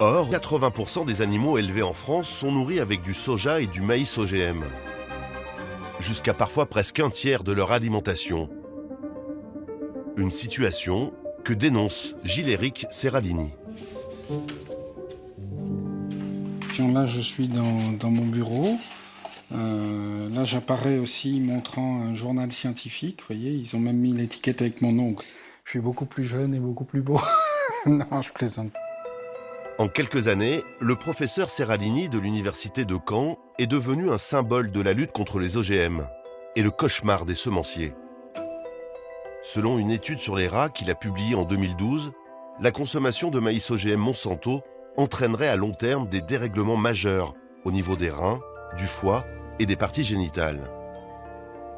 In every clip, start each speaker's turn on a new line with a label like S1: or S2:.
S1: Or, 80% des animaux élevés en France sont nourris avec du soja et du maïs OGM. Jusqu'à parfois presque un tiers de leur alimentation. Une situation que dénonce Gilles-Éric Serralini.
S2: Là, je suis dans mon bureau. Là, j'apparais aussi montrant un journal scientifique. Vous voyez, ils ont même mis l'étiquette avec mon nom. Je suis beaucoup plus jeune et beaucoup plus beau. Non, je plaisante.
S1: En quelques années, le professeur Serralini de l'université de Caen est devenu un symbole de la lutte contre les OGM et le cauchemar des semenciers. Selon une étude sur les rats qu'il a publiée en 2012, la consommation de maïs OGM Monsanto entraînerait à long terme des dérèglements majeurs au niveau des reins, du foie et des parties génitales.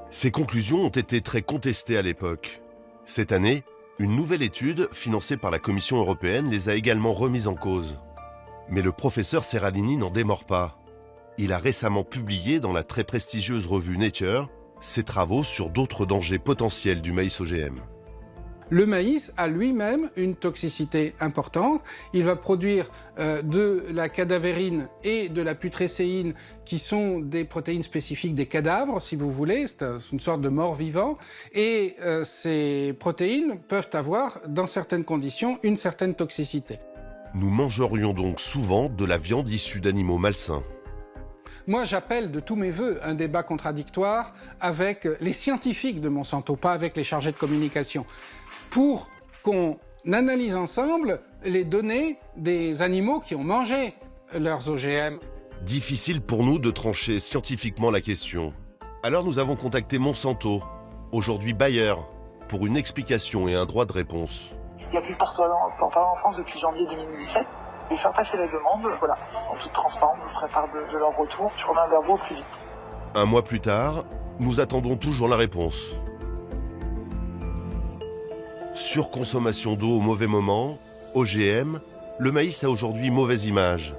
S1: Ces conclusions ont été très contestées à l'époque. Cette année, une nouvelle étude, financée par la Commission européenne, les a également remises en cause. Mais le professeur Serralini n'en démord pas. Il a récemment publié dans la très prestigieuse revue Nature ses travaux sur d'autres dangers potentiels du maïs OGM.
S2: Le maïs a lui-même une toxicité importante. Il va produire de la cadavérine et de la putrécéine qui sont des protéines spécifiques des cadavres, si vous voulez. C'est une sorte de mort-vivant. Et ces protéines peuvent avoir, dans certaines conditions, une certaine toxicité.
S1: Nous mangerions donc souvent de la viande issue d'animaux malsains.
S2: Moi, j'appelle de tous mes vœux un débat contradictoire avec les scientifiques de Monsanto, pas avec les chargés de communication, pour qu'on analyse ensemble les données des animaux qui ont mangé leurs OGM.
S1: Difficile pour nous de trancher scientifiquement la question. Alors nous avons contacté Monsanto, aujourd'hui Bayer, pour une explication et un droit de réponse.
S3: Il n'y a plus de porte-parole en France depuis janvier 2017. Je vais faire passer la demande, voilà, en toute transparence, je vous ferai part de leur retour. Je reviens vers vous au plus vite.
S1: Un mois plus tard, nous attendons toujours la réponse. Surconsommation d'eau au mauvais moment, OGM, le maïs a aujourd'hui mauvaise image.